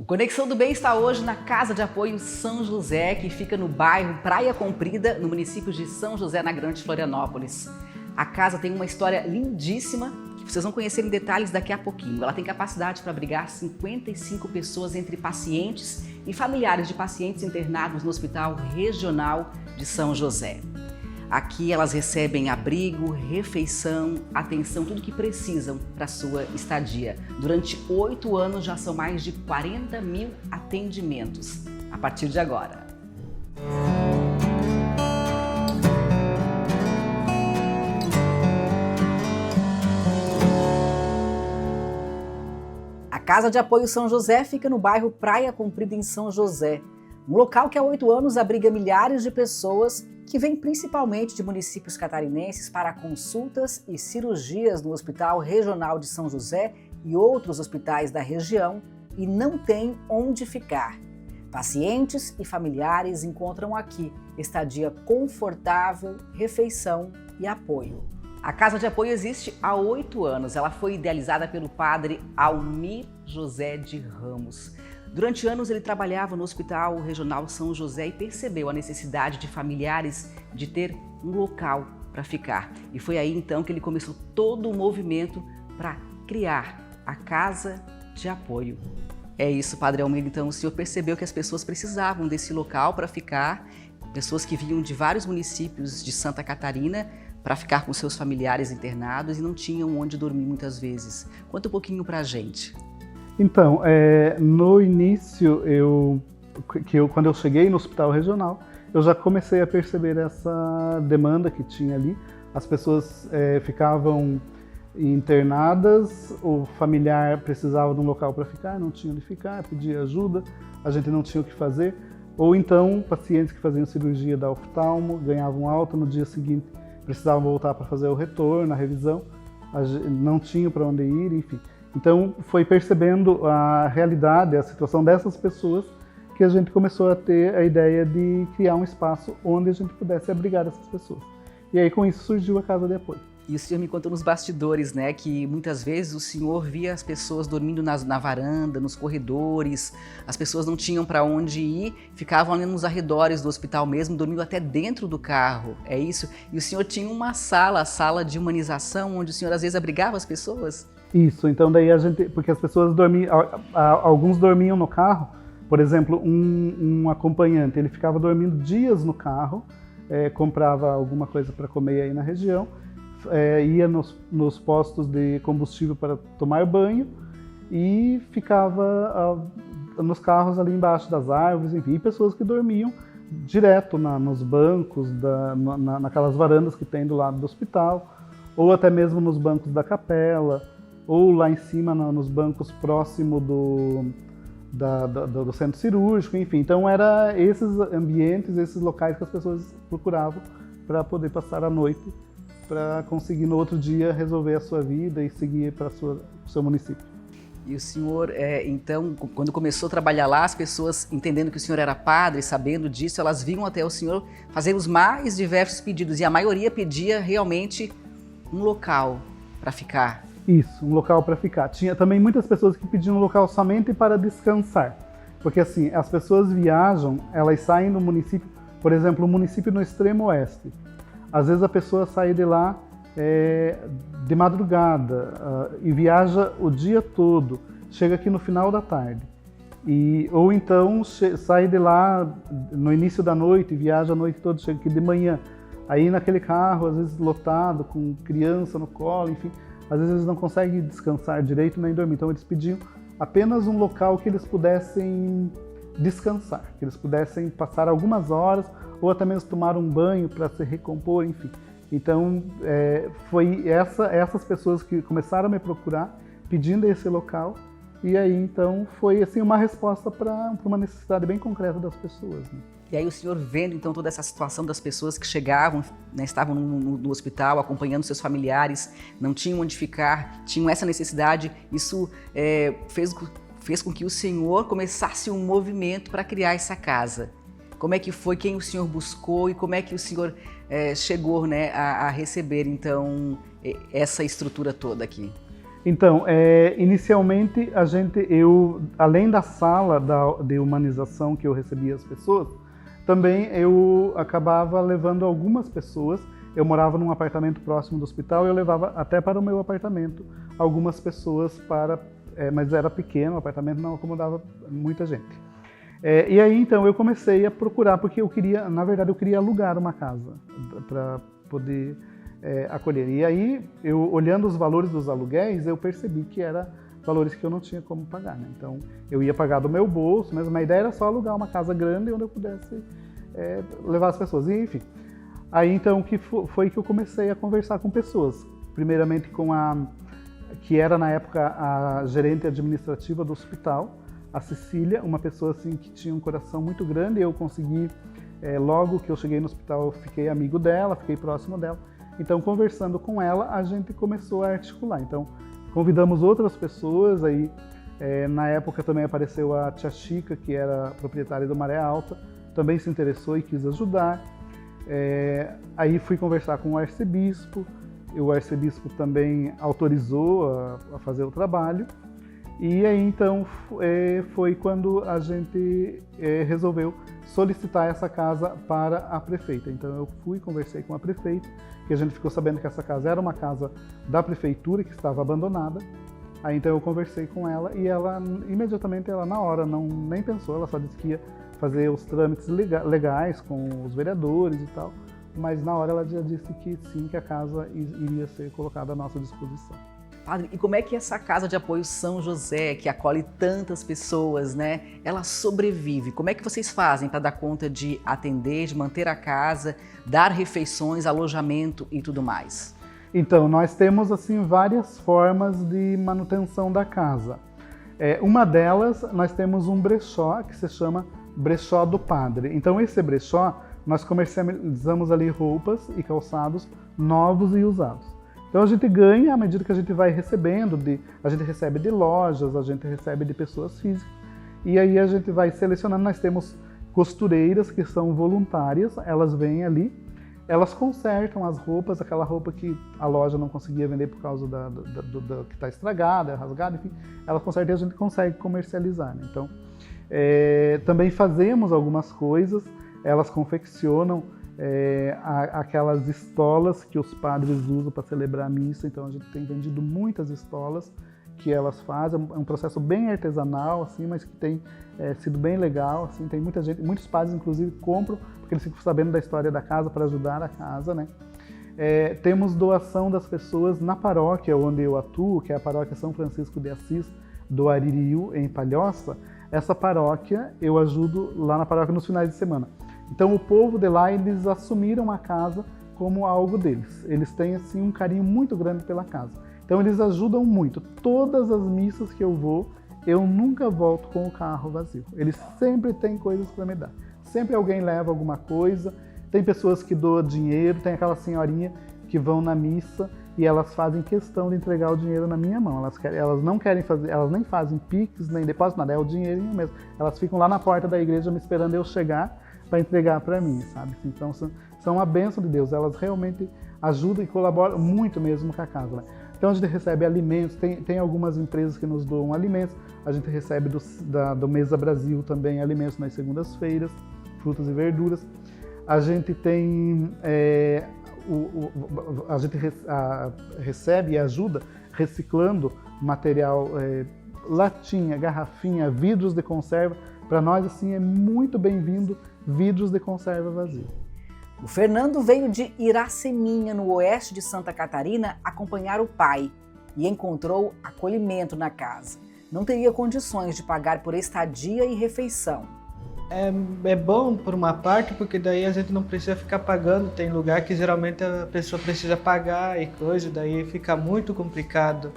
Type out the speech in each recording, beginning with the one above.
O Conexão do Bem está hoje na Casa de Apoio São José, que fica no bairro Praia Comprida, no município de São José, na Grande Florianópolis. A casa tem uma história lindíssima, que vocês vão conhecer em detalhes daqui a pouquinho. Ela tem capacidade para abrigar 55 pessoas entre pacientes e familiares de pacientes internados no Hospital Regional de São José. Aqui elas recebem abrigo, refeição, atenção, tudo que precisam para a sua estadia. Durante 8 anos já são mais de 40 mil atendimentos. A partir de agora. A Casa de Apoio São José fica no bairro Praia Comprida, em São José. Um local que há 8 anos abriga milhares de pessoas que vêm principalmente de municípios catarinenses para consultas e cirurgias no Hospital Regional de São José e outros hospitais da região e não tem onde ficar. Pacientes e familiares encontram aqui estadia confortável, refeição e apoio. A Casa de Apoio existe há 8 anos. Ela foi idealizada pelo padre Almir José de Ramos. Durante anos ele trabalhava no Hospital Regional São José e percebeu a necessidade de familiares de ter um local para ficar. E foi aí então que ele começou todo o movimento para criar a Casa de Apoio. É isso, Padre Almir, então o senhor percebeu que as pessoas precisavam desse local para ficar, pessoas que vinham de vários municípios de Santa Catarina para ficar com seus familiares internados e não tinham onde dormir muitas vezes. Conta um pouquinho para a gente. Então, no início, quando eu cheguei no hospital regional, eu já comecei a perceber essa demanda que tinha ali. As pessoas ficavam internadas, o familiar precisava de um local para ficar, não tinha onde ficar, pedia ajuda, a gente não tinha o que fazer. Ou então, pacientes que faziam cirurgia da oftalmo, ganhavam alta, no dia seguinte precisavam voltar para fazer o retorno, a revisão, não tinham para onde ir, enfim. Então, foi percebendo a realidade, a situação dessas pessoas, que a gente começou a ter a ideia de criar um espaço onde a gente pudesse abrigar essas pessoas. E aí, com isso, surgiu a Casa de Apoio. E o senhor me contou nos bastidores, né, que muitas vezes o senhor via as pessoas dormindo na varanda, nos corredores, as pessoas não tinham para onde ir, ficavam ali nos arredores do hospital mesmo, dormindo até dentro do carro, é isso? E o senhor tinha uma sala, a sala de humanização, onde o senhor às vezes abrigava as pessoas? Isso, então daí porque as pessoas dormiam, alguns dormiam no carro, por exemplo, um acompanhante, ele ficava dormindo dias no carro, comprava alguma coisa para comer aí na região, ia nos postos de combustível para tomar banho e ficava nos carros ali embaixo das árvores, enfim, e pessoas que dormiam direto nos bancos, naquelas varandas que tem do lado do hospital, ou até mesmo nos bancos da capela, ou lá em cima nos bancos próximo do centro cirúrgico, enfim. Então, era esses ambientes, esses locais que as pessoas procuravam para poder passar a noite, para conseguir no outro dia resolver a sua vida e seguir para o seu município. E o senhor, então, quando começou a trabalhar lá, as pessoas, entendendo que o senhor era padre, sabendo disso, elas vinham até o senhor fazer os mais diversos pedidos, e a maioria pedia realmente um local para ficar. Isso, um local para ficar. Tinha também muitas pessoas que pediam um local somente para descansar, porque assim, as pessoas viajam, elas saem do município, por exemplo, um município no extremo oeste. Às vezes a pessoa sai de lá de madrugada e viaja o dia todo, chega aqui no final da tarde. Ou então sai de lá no início da noite e viaja a noite toda, chega aqui de manhã. Aí naquele carro, às vezes lotado, com criança no colo, enfim, às vezes eles não conseguem descansar direito nem dormir. Então eles pediam apenas um local que eles pudessem descansar, que eles pudessem passar algumas horas ou até mesmo tomar um banho para se recompor, enfim. Então, foi essas pessoas que começaram a me procurar pedindo esse local, e aí então foi assim uma resposta para uma necessidade bem concreta das pessoas, né? E aí o senhor vendo então toda essa situação das pessoas que chegavam, né, estavam no hospital acompanhando seus familiares, não tinham onde ficar, tinham essa necessidade, isso fez com que o senhor começasse um movimento para criar essa casa. Como é que foi, quem o senhor buscou e como é que o senhor chegou, né, a receber então essa estrutura toda aqui? Então, inicialmente, além da sala de humanização que eu recebia as pessoas, também eu acabava levando algumas pessoas. Eu morava num apartamento próximo do hospital e eu levava até para o meu apartamento algumas pessoas mas era pequeno, o apartamento não acomodava muita gente. E aí, então, eu comecei a procurar, porque na verdade, eu queria alugar uma casa para poder acolher. E aí, olhando os valores dos aluguéis, eu percebi que eram valores que eu não tinha como pagar, né? Então, eu ia pagar do meu bolso, mas a ideia era só alugar uma casa grande onde eu pudesse levar as pessoas. E, enfim, aí então foi que eu comecei a conversar com pessoas. Primeiramente com que era na época a gerente administrativa do hospital, a Cecília, uma pessoa assim que tinha um coração muito grande. E eu consegui, logo que eu cheguei no hospital, eu fiquei amigo dela, fiquei próximo dela. Então, conversando com ela, a gente começou a articular. Então, convidamos outras pessoas. Aí, na época também apareceu a tia Chica, que era proprietária do Maré Alta, também se interessou e quis ajudar. Aí fui conversar com o arcebispo. O arcebispo também autorizou a fazer o trabalho. E aí, então, foi quando a gente resolveu solicitar essa casa para a prefeita. Então, eu conversei com a prefeita, que a gente ficou sabendo que essa casa era uma casa da prefeitura, que estava abandonada. Aí, então, eu conversei com ela e ela, imediatamente, na hora, nem pensou, ela só disse que ia fazer os trâmites legais com os vereadores e tal. Mas, na hora, ela já disse que sim, que a casa iria ser colocada à nossa disposição. Padre, e como é que essa Casa de Apoio São José, que acolhe tantas pessoas, né, ela sobrevive? Como é que vocês fazem para dar conta de atender, de manter a casa, dar refeições, alojamento e tudo mais? Então, nós temos assim várias formas de manutenção da casa. Uma delas, nós temos um brechó que se chama Brechó do Padre. Então, esse brechó, nós comercializamos ali roupas e calçados novos e usados. Então a gente ganha à medida que a gente vai recebendo, a gente recebe de lojas, a gente recebe de pessoas físicas, e aí a gente vai selecionando. Nós temos costureiras que são voluntárias, elas vêm ali, elas consertam as roupas, aquela roupa que a loja não conseguia vender por causa que está estragada, rasgada, enfim, elas consertam e a gente consegue comercializar, né? Então, também fazemos algumas coisas, elas confeccionam aquelas estolas que os padres usam para celebrar a missa. Então a gente tem vendido muitas estolas que elas fazem. É um processo bem artesanal, assim, mas que tem sido bem legal. Assim, tem muita gente, muitos padres inclusive compram, porque eles ficam sabendo da história da casa para ajudar a casa, né? Temos doação das pessoas na paróquia onde eu atuo, que é a paróquia São Francisco de Assis do Aririu, em Palhoça. Essa paróquia eu ajudo lá na paróquia nos finais de semana. Então o povo de lá, eles assumiram a casa como algo deles. Eles têm assim um carinho muito grande pela casa. Então eles ajudam muito. Todas as missas que eu vou, eu nunca volto com o carro vazio. Eles sempre têm coisas para me dar. Sempre alguém leva alguma coisa. Tem pessoas que doam dinheiro, tem aquela senhorinha que vão na missa e elas fazem questão de entregar o dinheiro na minha mão. Elas não querem fazer, elas nem fazem pix, nem depósito, nada, é o dinheirinho mesmo. Elas ficam lá na porta da igreja me esperando eu chegar para entregar para mim, sabe? Então são uma bênção de Deus, elas realmente ajudam e colaboram muito mesmo com a casa, né? Então a gente recebe alimentos, tem algumas empresas que nos doam alimentos, a gente recebe do Mesa Brasil também alimentos nas segundas-feiras, frutas e verduras. A gente tem, recebe e ajuda reciclando material, latinha, garrafinha, vidros de conserva. Para nós, assim, é muito bem-vindo vidros de conserva vazio. O Fernando veio de Iraceminha, no oeste de Santa Catarina, acompanhar o pai e encontrou acolhimento na casa. Não teria condições de pagar por estadia e refeição. É bom por uma parte, porque daí a gente não precisa ficar pagando. Tem lugar que geralmente a pessoa precisa pagar e coisa, daí fica muito complicado.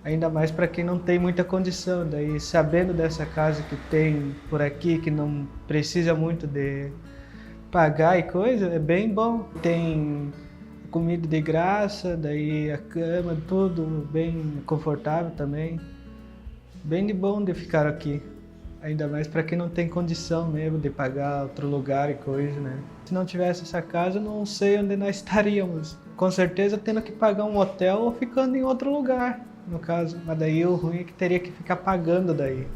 Ainda mais para quem não tem muita condição. Daí, sabendo dessa casa que tem por aqui, que não precisa muito de pagar e coisa, é bem bom. Tem comida de graça, daí a cama, tudo bem confortável também. Bem de bom de ficar aqui. Ainda mais para quem não tem condição mesmo de pagar outro lugar e coisa, né? Se não tivesse essa casa, eu não sei onde nós estaríamos. Com certeza tendo que pagar um hotel ou ficando em outro lugar. no caso, mas daí o ruim é que teria que ficar pagando daí.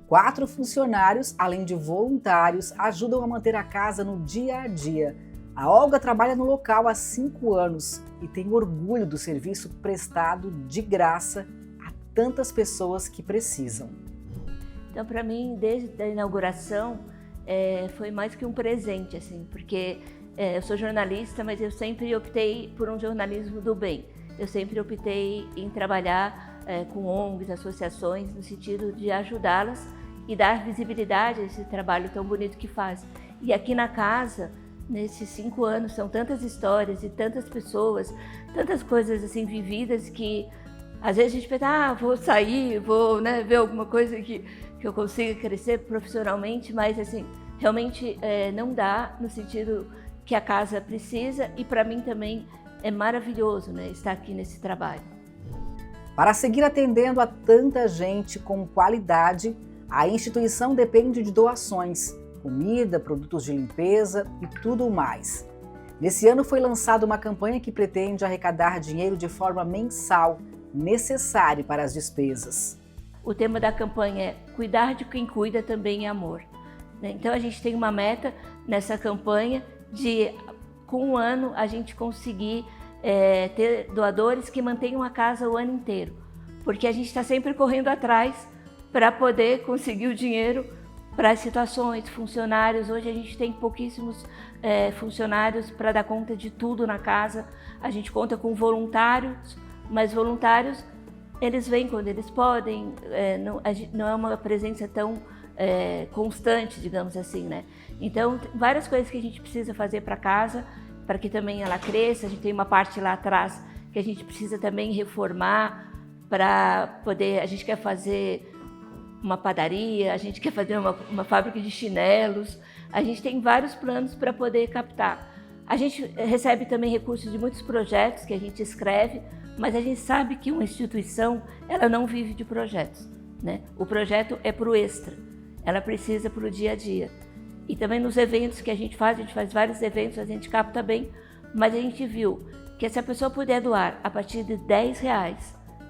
4 funcionários, além de voluntários, ajudam a manter a casa no dia a dia. A Olga trabalha no local há 5 anos e tem orgulho do serviço prestado de graça a tantas pessoas que precisam. Então, para mim, desde a inauguração, foi mais que um presente, assim, porque eu sou jornalista, mas eu sempre optei por um jornalismo do bem. Eu sempre optei em trabalhar com ONGs, associações, no sentido de ajudá-las e dar visibilidade a esse trabalho tão bonito que faz. E aqui na casa, nesses 5 anos, são tantas histórias e tantas pessoas, tantas coisas assim vividas que às vezes a gente pensa, vou sair, vou ver alguma coisa que eu consiga crescer profissionalmente, mas assim, realmente não dá no sentido que a casa precisa e para mim também é maravilhoso estar aqui nesse trabalho. Para seguir atendendo a tanta gente com qualidade, a instituição depende de doações, comida, produtos de limpeza e tudo mais. Nesse ano foi lançada uma campanha que pretende arrecadar dinheiro de forma mensal, necessário para as despesas. O tema da campanha é cuidar de quem cuida também é amor. Então a gente tem uma meta nessa campanha de, com um ano, a gente conseguir ter doadores que mantenham a casa o ano inteiro. Porque a gente está sempre correndo atrás para poder conseguir o dinheiro para as situações, funcionários. Hoje a gente tem pouquíssimos funcionários para dar conta de tudo na casa. A gente conta com voluntários, mas voluntários, eles vêm quando eles podem, não é uma presença tão constante, digamos assim, Então, várias coisas que a gente precisa fazer para casa, para que também ela cresça. A gente tem uma parte lá atrás que a gente precisa também reformar para poder, a gente quer fazer uma padaria, a gente quer fazer uma fábrica de chinelos, a gente tem vários planos para poder captar. A gente recebe também recursos de muitos projetos que a gente escreve, mas a gente sabe que uma instituição, ela não vive de projetos, O projeto é para o extra, ela precisa para o dia a dia. E também nos eventos que a gente faz vários eventos, a gente capta bem, mas a gente viu que se a pessoa puder doar a partir de R$10,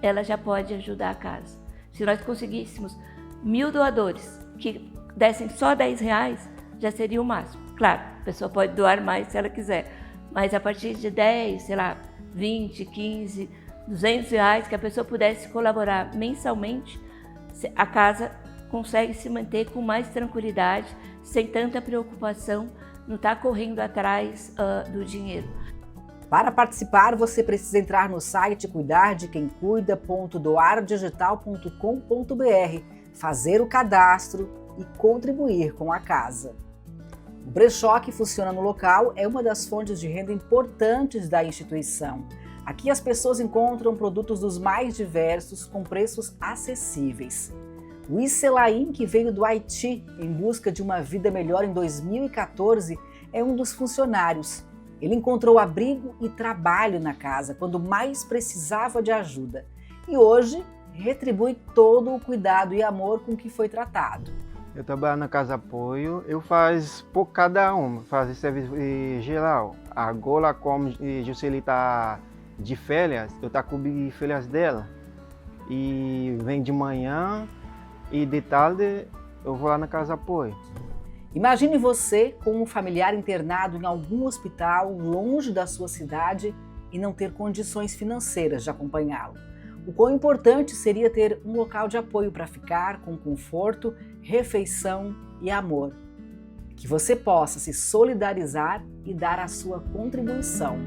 ela já pode ajudar a casa. Se nós conseguíssemos 1000 doadores que dessem só R$10, já seria o máximo. Claro, a pessoa pode doar mais se ela quiser, mas a partir de 10, 20, 15, R$200 que a pessoa pudesse colaborar mensalmente, a casa consegue se manter com mais tranquilidade, sem tanta preocupação, não está correndo atrás do dinheiro. Para participar, você precisa entrar no site cuidardequemcuida.doardigital.com.br, fazer o cadastro e contribuir com a casa. O brechó que funciona no local é uma das fontes de renda importantes da instituição. Aqui as pessoas encontram produtos dos mais diversos com preços acessíveis. O Iselaim, que veio do Haiti em busca de uma vida melhor em 2014, é um dos funcionários. Ele encontrou abrigo e trabalho na casa quando mais precisava de ajuda e hoje retribui todo o cuidado e amor com que foi tratado. Eu trabalho na Casa Apoio, eu faço por cada um, faço serviço geral. Agora, como Juscelie está de férias, eu estou cobrindo férias dela. E vem de manhã e de tarde eu vou lá na Casa Apoio. Imagine você com um familiar internado em algum hospital longe da sua cidade e não ter condições financeiras de acompanhá-lo. O quão importante seria ter um local de apoio para ficar com conforto, refeição e amor. Que você possa se solidarizar e dar a sua contribuição.